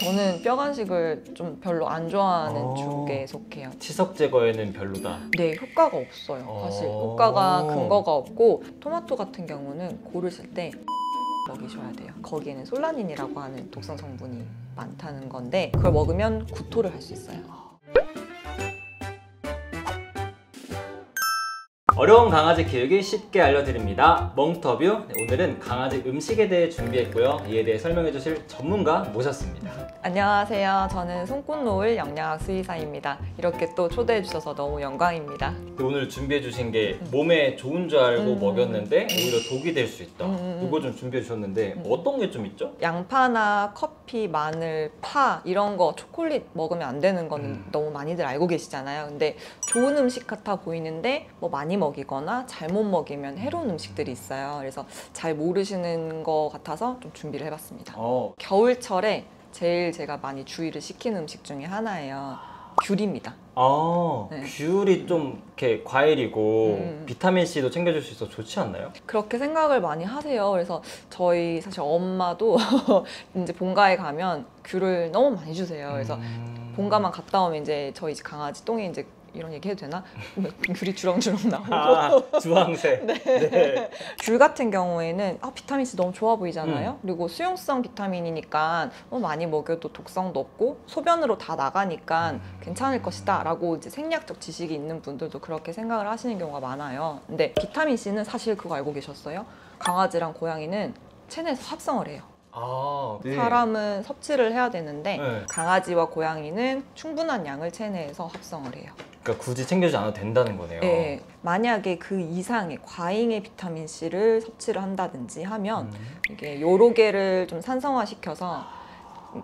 저는 뼈 간식을 좀 별로 안 좋아하는 쪽에 속해요. 치석 제거에는 별로다. 네, 효과가 없어요. 사실 효과가 근거가 없고, 토마토 같은 경우는 고르실 때 먹이셔야 돼요. 거기에는 솔라닌이라고 하는 독성 성분이 많다는 건데, 그걸 먹으면 구토를 할 수 있어요. 어려운 강아지 키우기 쉽게 알려드립니다. 멍터뷰. 오늘은 강아지 음식에 대해 준비했고요. 이에 대해 설명해 주실 전문가 모셨습니다. 안녕하세요. 저는 손꽃노을 영양학 수의사입니다. 이렇게 또 초대해 주셔서 너무 영광입니다. 오늘 준비해 주신 게 몸에 좋은 줄 알고 먹였는데 오히려 독이 될 수 있다. 이거 좀 준비해 주셨는데 어떤 게 좀 있죠? 양파나 커피, 마늘, 파 이런 거 초콜릿 먹으면 안 되는 거는 너무 많이들 알고 계시잖아요. 근데 좋은 음식 같아 보이는데 뭐 많이 먹이거나 잘못 먹이면 해로운 음식들이 있어요. 그래서 잘 모르시는 거 같아서 좀 준비를 해봤습니다. 겨울철에 제일 제가 많이 주의를 시키는 음식 중에 하나예요. 귤입니다. 네. 귤이 좀 이렇게 과일이고 비타민C도 챙겨줄 수 있어서 좋지 않나요? 그렇게 생각을 많이 하세요. 그래서 저희 사실 엄마도 이제 본가에 가면 귤을 너무 많이 주세요. 그래서 본가만 갔다 오면 이제 저희 집 강아지 똥에 이제 이런 얘기 해도 되나? 귤이 주렁주렁 나오고 주황색. 네. 귤 같은 경우에는 비타민C 너무 좋아 보이잖아요. 그리고 수용성 비타민이니까 많이 먹여도 독성도 없고 소변으로 다 나가니까 괜찮을 것이다 라고 이제 생리학적 지식이 있는 분들도 그렇게 생각을 하시는 경우가 많아요. 근데 비타민C는 사실 그거 알고 계셨어요? 강아지랑 고양이는 체내에서 합성을 해요. 네. 사람은 섭취를 해야 되는데 강아지와 고양이는 충분한 양을 체내에서 합성을 해요. 그러니까 굳이 챙겨주지 않아도 된다는 거네요. 네. 만약에 그 이상의 과잉의 비타민C를 섭취를 한다든지 하면 이게 여러 개를 좀 산성화시켜서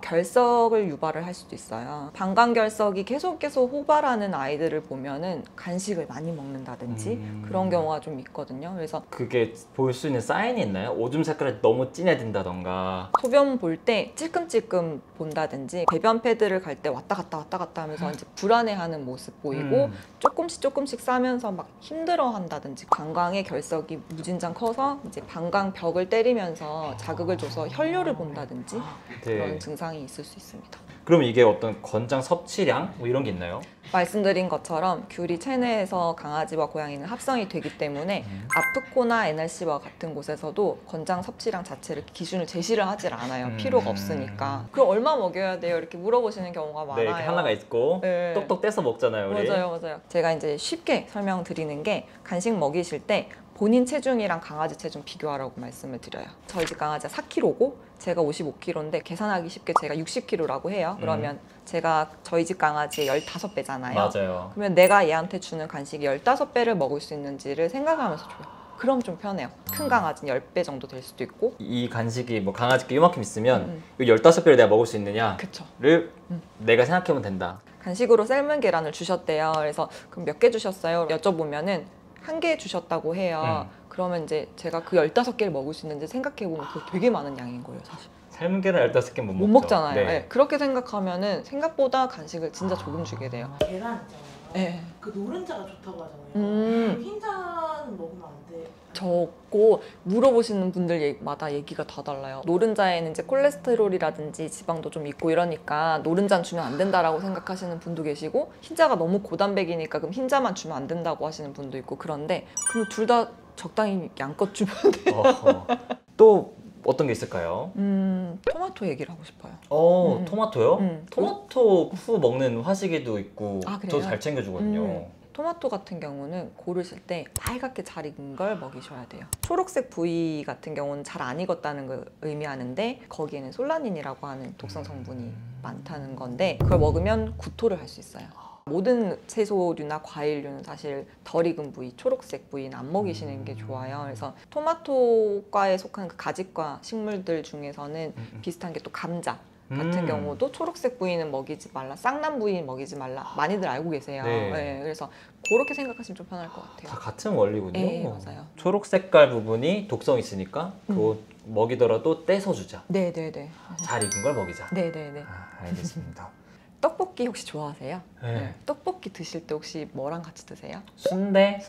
결석을 유발을 할 수도 있어요. 방광결석이 계속 호발하는 아이들을 보면은 간식을 많이 먹는다든지 그런 경우가 좀 있거든요. 그래서 그게 볼 수 있는 사인이 있나요? 오줌 색깔이 너무 진해진다던가 소변 볼 때 찔끔찔끔 본다든지 배변 패드를 갈 때 왔다 갔다 하면서 이제 불안해하는 모습 보이고 조금씩 싸면서 막 힘들어 한다든지 방광의 결석이 무진장 커서 이제 방광벽을 때리면서 자극을 줘서 혈뇨를 본다든지 그런 증상이 있을 수 있습니다. 그럼 이게 어떤 권장 섭취량 뭐 이런 게 있나요? 말씀드린 것처럼 귤이 체내에서 강아지와 고양이는 합성이 되기 때문에 아프코나 NRC와 같은 곳에서도 권장 섭취량 자체를 기준을 제시를 하질 않아요. 필요가 없으니까. 그럼 얼마 먹여야 돼요? 이렇게 물어보시는 경우가 많아요. 네, 이렇게 하나가 있고 똑똑 떼서 먹잖아요, 우리. 맞아요. 제가 이제 쉽게 설명드리는 게 간식 먹이실 때 본인 체중이랑 강아지 체중 비교하라고 말씀을 드려요. 저희 집 강아지가 4kg고 제가 55kg인데 계산하기 쉽게 제가 60kg라고 해요. 그러면 제가 저희 집 강아지의 15배잖아요. 맞아요. 그러면 내가 얘한테 주는 간식이 15배를 먹을 수 있는지를 생각하면서 줘요. 그럼 좀 편해요. 큰 강아지는 10배 정도 될 수도 있고 이 간식이 뭐 강아지께 이만큼 있으면 15배를 내가 먹을 수 있느냐를 내가 생각해보면 된다. 간식으로 삶은 계란을 주셨대요. 그래서 그럼 몇 개 주셨어요? 여쭤보면은 1개 주셨다고 해요. 그러면 이제 제가 그 15개를 먹을 수 있는지 생각해보면 그게 되게 많은 양인 거예요, 사실. 삶은 계란 15개 못 못 먹죠. 먹잖아요. 네. 네. 그렇게 생각하면은 생각보다 간식을 진짜 조금 주게 돼요. 계란 있잖아요. 네. 그 노른자가 좋다고 하잖아요. 흰자는 먹으면 안 돼. 적고 물어보시는 분들마다 얘기가 다 달라요. 노른자에는 이제 콜레스테롤이라든지 지방도 좀 있고 이러니까 노른자는 주면 안 된다라고 생각하시는 분도 계시고 흰자가 너무 고단백이니까 그럼 흰자만 주면 안 된다고 하시는 분도 있고 그런데 그럼 둘 다 적당히 양껏 주면 돼요. 또 어떤 게 있을까요? 토마토 얘기를 하고 싶어요. 토마토요? 토마토 후 먹는 화식이도 있고 저 잘 챙겨주거든요. 토마토 같은 경우는 고르실 때 빨갛게 잘 익은 걸 먹이셔야 돼요. 초록색 부위 같은 경우는 잘 안 익었다는 걸 의미하는데 거기에는 솔라닌이라고 하는 독성 성분이 많다는 건데 그걸 먹으면 구토를 할 수 있어요. 모든 채소류나 과일류는 사실 덜 익은 부위, 초록색 부위는 안 먹이시는 게 좋아요. 그래서 토마토과에 속한 그 가지과 식물들 중에서는 비슷한 게 또 감자 같은 경우도 초록색 부위는 먹이지 말라, 쌍난 부위는 먹이지 말라 많이들 알고 계세요. 네, 그래서 그렇게 생각하시면 좀 편할 것 같아요. 다 같은 원리군요. 네, 맞아요. 초록 색깔 부분이 독성 있으니까 그거 먹이더라도 떼서 주자. 네네네. 잘 익은 걸 먹이자. 네네네. 알겠습니다. 떡볶이 혹시 좋아하세요? 네. 떡볶이 드실 때 혹시 뭐랑 같이 드세요? 순대,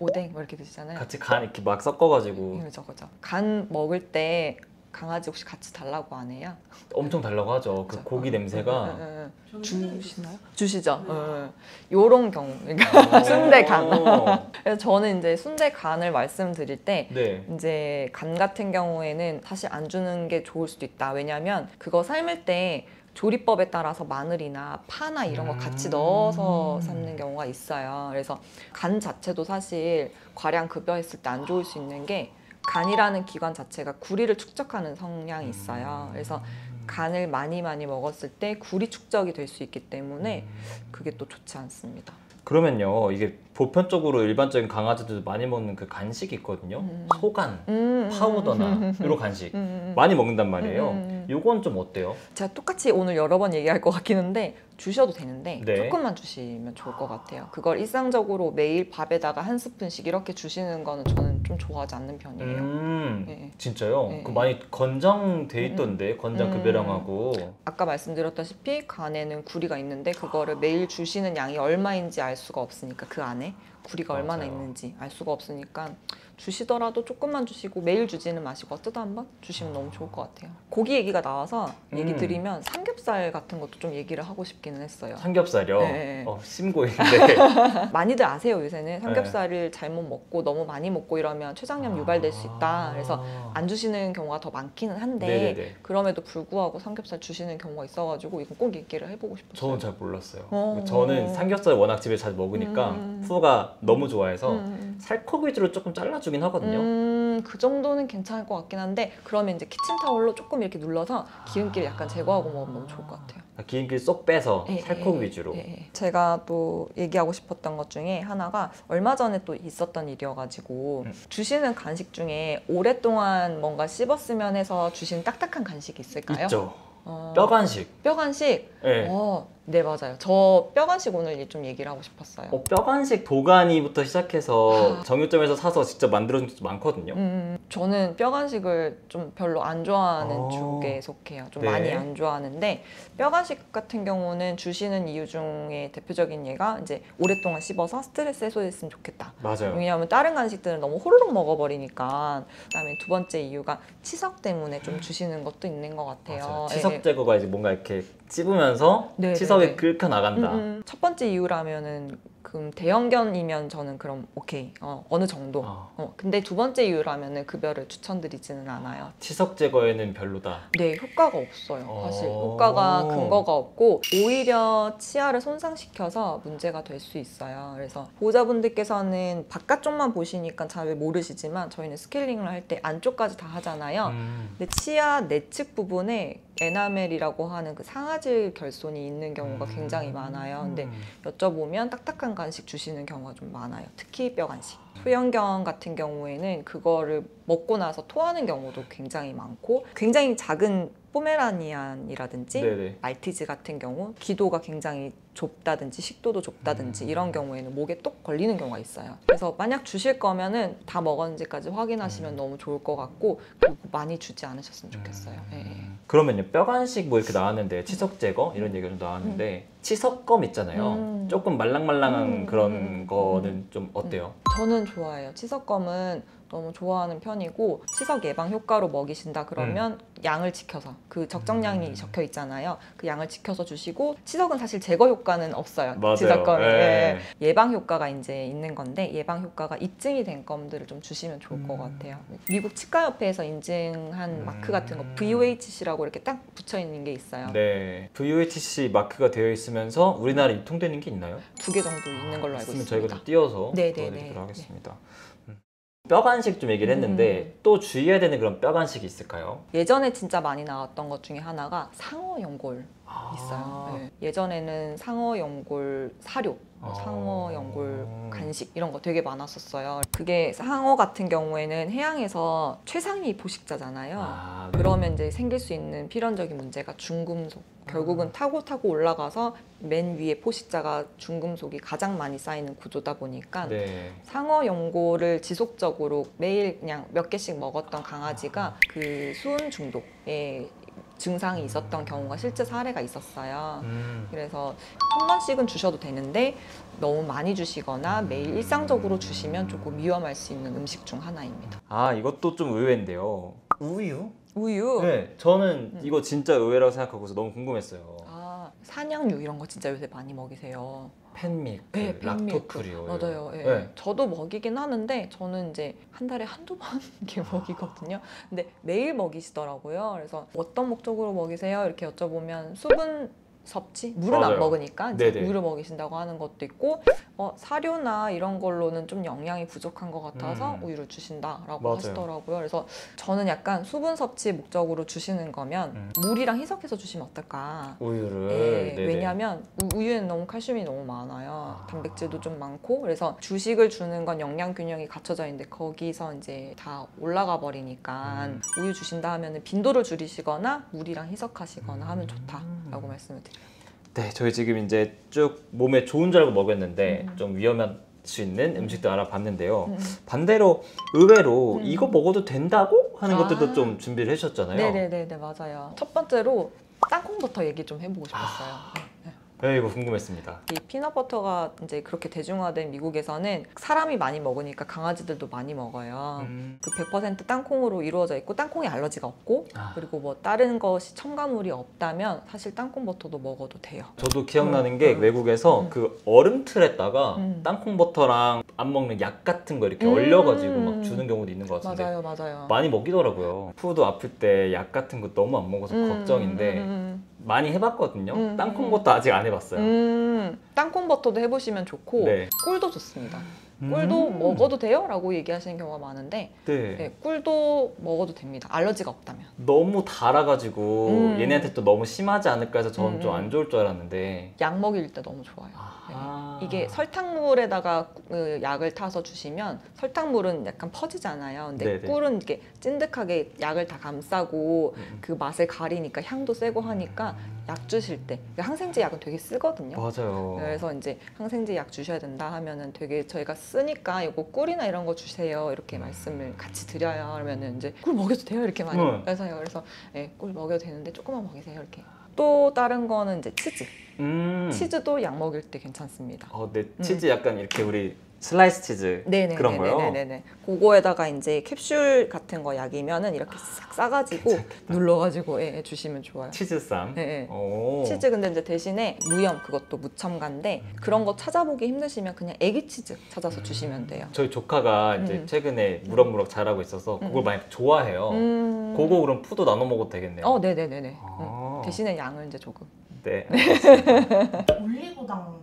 오뎅 뭐 이렇게 드시잖아요. 같이 간 이렇게 막 섞어가지고. 그죠. 간 먹을 때 강아지 혹시 같이 달라고 안 해요? 엄청 달라고 하죠. 그 그죠? 고기 냄새가. 저는 주시나요? 있었어요. 주시죠. 네. 요런 경우. 그러니까 순대 간. 어. 그래서 저는 이제 순대 간을 말씀드릴 때 네. 이제 간 같은 경우에는 사실 안 주는 게 좋을 수도 있다. 왜냐하면 그거 삶을 때 조리법에 따라서 마늘이나 파나 이런 거 같이 넣어서 삶는 경우가 있어요. 그래서 간 자체도 사실 과량 급여했을 때 안 좋을 수 있는 게 간이라는 기관 자체가 구리를 축적하는 성향이 있어요. 그래서 간을 많이 먹었을 때 구리 축적이 될 수 있기 때문에 그게 또 좋지 않습니다. 그러면요, 이게 보편적으로 일반적인 강아지들 많이 먹는 그 간식이 있거든요. 소간, 파우더나 이런 간식 많이 먹는단 말이에요. 요건 좀 어때요? 제가 똑같이 오늘 여러 번 얘기할 것 같긴 한데 주셔도 되는데 네. 조금만 주시면 좋을 것 같아요. 그걸 일상적으로 매일 밥에다가 한 스푼씩 이렇게 주시는 거는 저는 좀 좋아하지 않는 편이에요. 네. 진짜요? 네. 그 많이 건장돼 있던데, 건장 급여량하고. 아까 말씀드렸다시피 간에는 구리가 있는데 그거를 매일 주시는 양이 얼마인지 알 수가 없으니까 그 안에 구리가 얼마나 맞아요. 있는지 알 수가 없으니까 주시더라도 조금만 주시고 매일 주지는 마시고 어쩌다 한번 주시면 너무 좋을 것 같아요. 고기 얘기가 나와서 얘기 드리면 삼겹살 같은 것도 좀 얘기를 하고 싶기는 했어요. 삼겹살이요? 네. 심고인데. 많이들 아세요. 요새는 삼겹살을 잘못 먹고 너무 많이 먹고 이러면 췌장염 유발될 수 있다. 그래서 안 주시는 경우가 더 많기는 한데 네네네. 그럼에도 불구하고 삼겹살 주시는 경우가 있어가지고 이건 꼭 얘기를 해보고 싶었어요. 저는 잘 몰랐어요. 어. 저는 삼겹살 워낙 집에 자주 먹으니까 푸가 너무 좋아해서 음. 살코기 위주로 조금 잘라주긴 하거든요. 그 정도는 괜찮을 것 같긴 한데 그러면 이제 키친타올로 조금 이렇게 눌러서 기름기를 약간 제거하고 먹으면 너무 좋을 것 같아요. 기름기 쏙 빼서 예, 살코기 예, 위주로. 예. 제가 또 얘기하고 싶었던 것 중에 하나가 얼마 전에 또 있었던 일이어가지고 주시는 간식 중에 오랫동안 뭔가 씹었으면 해서 주신 딱딱한 간식이 있을까요? 있죠. 어, 뼈 간식. 뼈 간식? 네. 네 맞아요. 저 뼈 간식 오늘 좀 얘기를 하고 싶었어요. 뼈 간식 도가니부터 시작해서 아. 정육점에서 사서 직접 만들어준 것도 많거든요. 저는 뼈 간식을 좀 별로 안 좋아하는 어. 쪽에 속해요. 좀 네. 많이 안 좋아하는데 뼈 간식 같은 경우는 주시는 이유 중에 대표적인 예가 이제 오랫동안 씹어서 스트레스 해소됐으면 좋겠다. 맞아요. 왜냐하면 다른 간식들은 너무 호로록 먹어버리니까. 그다음에 두 번째 이유가 치석 때문에 좀 주시는 것도 있는 것 같아요. 맞아요. 예, 치석 예. 제거가 이제 뭔가 이렇게 찝으면서 네, 치석이 네, 네. 긁혀 나간다. 첫 번째 이유라면은 그럼 대형견이면 저는 그럼 오케이 어느 정도. 근데 두 번째 이유라면은 급여를 추천드리지는 않아요. 치석 제거에는 별로다. 네, 효과가 없어요. 사실 효과가 근거가 없고 오히려 치아를 손상시켜서 문제가 될 수 있어요. 그래서 보호자분들께서는 바깥쪽만 보시니까 잘 모르시지만 저희는 스케일링을 할 때 안쪽까지 다 하잖아요. 근데 치아 내측 부분에 에나멜이라고 하는 그 상아질 결손이 있는 경우가 굉장히 많아요. 근데 여쭤보면 딱딱한 간식 주시는 경우가 좀 많아요. 특히 뼈 간식. 소형견 같은 경우에는 그거를 먹고 나서 토하는 경우도 굉장히 많고 굉장히 작은 포메라니안이라든지 네네. 말티즈 같은 경우 기도가 굉장히 좁다든지 식도도 좁다든지 이런 경우에는 목에 똑 걸리는 경우가 있어요. 그래서 만약 주실 거면은 다 먹었는지까지 확인하시면 너무 좋을 것 같고 그리고 많이 주지 않으셨으면 좋겠어요. 예. 그러면요, 뼈 간식 뭐 이렇게 나왔는데 치석 제거 이런 얘기가 좀 나왔는데 치석검 있잖아요. 조금 말랑말랑한 그런 거는 좀 어때요? 저는 좋아해요. 치석검은 너무 좋아하는 편이고 치석 예방 효과로 먹이신다 그러면 양을 지켜서 그 적정량이 적혀 있잖아요. 그 양을 지켜서 주시고 치석은 사실 제거 효과는 없어요. 맞아요. 치석검이 예. 예방 효과가 이제 있는 건데 예방 효과가 입증이 된 껌들을 좀 주시면 좋을 것 같아요. 미국 치과협회에서 인증한 마크 같은 거 VOHC라고 이렇게 딱 붙여 있는 게 있어요. 네. VOHC 마크가 되어 있으면서 우리나라에 유통되는 게 있나요? 2개 정도 있는 걸로 알고 있으면 있습니다. 저희가 좀 띄워서 네네네. 보여드리도록 하겠습니다. 뼈 간식 좀 얘기를 했는데 또 주의해야 되는 그런 뼈 간식이 있을까요? 예전에 진짜 많이 나왔던 것 중에 하나가 상어 연골 있어요. 네. 예전에는 상어 연골 사료, 상어 연골 간식 이런 거 되게 많았었어요. 그게 상어 같은 경우에는 해양에서 최상위 포식자잖아요. 네. 그러면 이제 생길 수 있는 필연적인 문제가 중금속. 결국은 타고 올라가서 맨 위에 포식자가 중금속이 가장 많이 쌓이는 구조다 보니까 네. 상어 연골을 지속적으로 매일 그냥 몇 개씩 먹었던 강아지가 그 수은 중독에 증상이 있었던 경우가 실제 사례가 있었어요. 그래서 한 번씩은 주셔도 되는데 너무 많이 주시거나 매일 일상적으로 주시면 조금 위험할 수 있는 음식 중 하나입니다. 이것도 좀 의외인데요. 우유? 우유. 네, 저는 이거 진짜 의외라고 생각하고서 너무 궁금했어요. 아, 산양유 이런 거 진짜 요새 많이 먹이세요. 팬밀크, 네, 팬밀크. 락토프리 오일. 맞아요. 예. 네. 저도 먹이긴 하는데 저는 이제 한 달에 한두 번 이렇게 먹이거든요. 근데 매일 먹이시더라고요. 그래서 어떤 목적으로 먹이세요? 이렇게 여쭤보면 수분 섭취? 물은 맞아요. 안 먹으니까 이제 네네. 우유를 먹이신다고 하는 것도 있고 사료나 이런 걸로는 좀 영양이 부족한 것 같아서 우유를 주신다라고 맞아요. 하시더라고요. 그래서 저는 약간 수분 섭취 목적으로 주시는 거면 물이랑 희석해서 주시면 어떨까? 우유를. 네, 네네. 왜냐하면 우유에는 너무 칼슘이 너무 많아요. 단백질도 좀 많고 그래서 주식을 주는 건 영양 균형이 갖춰져 있는데 거기서 이제 다 올라가 버리니까 우유 주신다 하면 빈도를 줄이시거나 물이랑 희석하시거나 하면 좋다라고 말씀을 드려요. 네, 저희 지금 이제 쭉 몸에 좋은 줄 알고 먹였는데 좀 위험할 수 있는 음식도 알아봤는데요. 반대로 의외로 이거 먹어도 된다고 하는 것들도 좀 준비를 해주셨잖아요. 네네네 맞아요. 첫 번째로 땅콩버터 얘기 좀 해보고 싶었어요. 네, 이거 궁금했습니다. 이 피넛버터가 이제 그렇게 대중화된 미국에서는 사람이 많이 먹으니까 강아지들도 많이 먹어요. 그 100% 땅콩으로 이루어져 있고 땅콩에 알러지가 없고 그리고 뭐 다른 것이 첨가물이 없다면 사실 땅콩버터도 먹어도 돼요. 저도 기억나는 게 외국에서 그 얼음틀에다가 땅콩버터랑 안 먹는 약 같은 거 이렇게 얼려가지고 막 주는 경우도 있는 것 같은데 맞아요. 많이 먹이더라고요. 푸드 아플 때 약 같은 거 너무 안 먹어서 걱정인데 많이 해봤거든요. 땅콩버터 아직 안 해봤어요. 땅콩버터도 해보시면 좋고 네. 꿀도 좋습니다. 꿀도 먹어도 돼요? 라고 얘기하시는 경우가 많은데 네. 네, 꿀도 먹어도 됩니다. 알러지가 없다면. 너무 달아가지고 얘네한테 또 너무 심하지 않을까 해서 저는 좀 안 좋을 줄 알았는데 약 먹일 때 너무 좋아요. 아하. 네. 이게 설탕물에다가 그 약을 타서 주시면 설탕물은 약간 퍼지잖아요. 근데 네네. 꿀은 이렇게 찐득하게 약을 다 감싸고 그 맛을 가리니까 향도 세고 하니까 약 주실 때 항생제 약은 되게 쓰거든요. 맞아요. 그래서 이제 항생제 약 주셔야 된다 하면은 되게 저희가 쓰니까 이거 꿀이나 이런 거 주세요 이렇게 말씀을 같이 드려요. 그러면은 이제 꿀 먹여도 돼요 이렇게 많이 해서요. 그래서 네, 꿀 먹여도 되는데 조금만 먹이세요 이렇게. 또 다른 거는 이제 치즈. 치즈도 약 먹일 때 괜찮습니다. 네, 치즈 약간 이렇게 우리 슬라이스 치즈 그런 거요? 네네네. 그거에다가 이제 캡슐 같은 거 약이면은 이렇게 싹 싸가지고 눌러가지고 주시면 좋아요. 치즈쌈. 네. 오. 치즈 근데 이제 대신에 무염 그것도 무첨가인데 그런 거 찾아보기 힘드시면 그냥 애기 치즈 찾아서 주시면 돼요. 저희 조카가 이제 최근에 무럭무럭 자라고 있어서 그걸 많이 좋아해요. 그거 그럼 푸드 나눠 먹어도 되겠네요. 네네네네. 아. 대신에 양을 이제 조금. 네. 올리고당도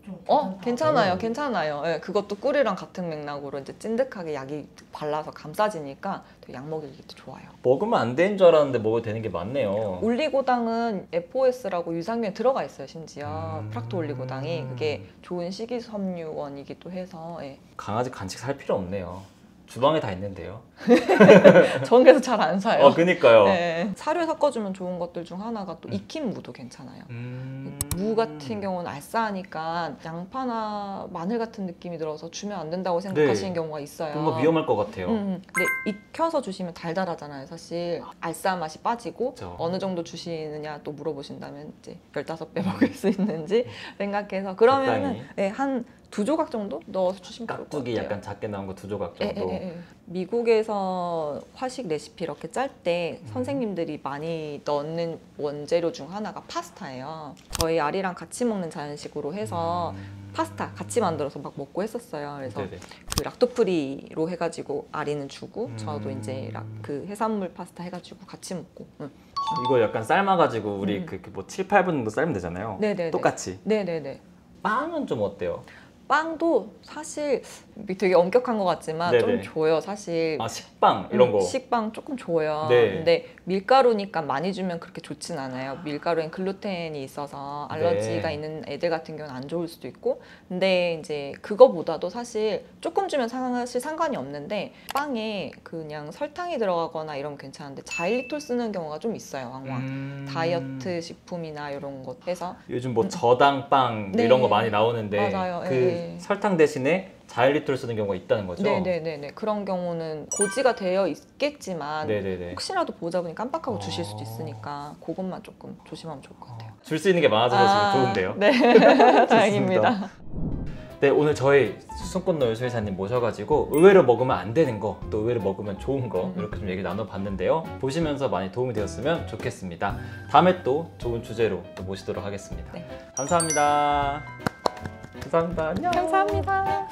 좀 괜찮아요. 네, 그것도 꿀이랑 같은 맥락으로 이제 찐득하게 약이 발라서 감싸지니까 되게 약 먹이기도 좋아요. 먹으면 안 되는 줄 알았는데 먹어도 되는 게 많네요. 올리고당은 FOS라고 유산균에 들어가 있어요. 심지어 프락토 올리고당이 그게 좋은 식이섬유원이기도 해서 강아지 간식 살 필요 없네요. 주방에 다 있는데요. 전 그래서 잘 안 사요. 그니까요. 네. 사료 섞어주면 좋은 것들 중 하나가 또 익힌 무도 괜찮아요. 무 같은 경우는 알싸하니까 양파나 마늘 같은 느낌이 들어서 주면 안 된다고 생각하시는 경우가 있어요. 뭔가 위험할 것 같아요. 근데 익혀서 주시면 달달하잖아요. 사실 알싸한 맛이 빠지고 그쵸. 어느 정도 주시느냐 또 물어보신다면 이제 15배 먹을 수 있는지 생각해서 그러면은 한 2조각 정도 넣어서 주시면 좋을 것 깍두기 같아요. 약간 작게 나온 거 2조각 정도. 미국에서 화식 레시피 이렇게 짤 때 선생님들이 많이 넣는 원재료 중 하나가 파스타예요. 저희 아리랑 같이 먹는 자연식으로 해서 파스타 같이 만들어서 막 먹고 했었어요. 그래서 네네. 그 락토프리로 해가지고 아리는 주고 저도 이제 그 해산물 파스타 해가지고 같이 먹고. 이거 약간 삶아가지고 우리 뭐 7, 8분 정도 삶으면 되잖아요. 네네네. 똑같이. 네네네. 빵은 좀 어때요? 빵도 사실 되게 엄격한 것 같지만 네네. 좀 줘요 사실. 식빵 이런 거. 식빵 조금 줘요. 네. 근데 밀가루니까 많이 주면 그렇게 좋진 않아요. 밀가루엔 글루텐이 있어서 알러지가 있는 애들 같은 경우는 안 좋을 수도 있고. 근데 이제 그거보다도 사실 조금 주면 사실 상관이 없는데 빵에 그냥 설탕이 들어가거나 이러면 괜찮은데 자일리톨 쓰는 경우가 좀 있어요. 왕왕. 다이어트 식품이나 이런 것 해서. 요즘 뭐 저당빵 네. 이런 거 많이 나오는데 맞아요. 그 설탕 대신에 자일리톨 쓰는 경우가 있다는 거죠? 네네네네. 그런 경우는 고지가 되어 있겠지만 네네네. 혹시라도 보호자분이 깜빡하고 주실 수도 있으니까 그것만 조금 조심하면 좋을 것 같아요. 줄 수 있는 게 많아져서 지금 좋은데요? 네. 다행입니다. 네, 오늘 저희 손꽃노 요술사님 모셔가지고 의외로 먹으면 안 되는 거, 또 의외로 먹으면 좋은 거 이렇게 좀 얘기 나눠봤는데요. 보시면서 많이 도움이 되었으면 좋겠습니다. 다음에 또 좋은 주제로 또 모시도록 하겠습니다. 네. 감사합니다. 감사합니다. 안녕. 감사합니다.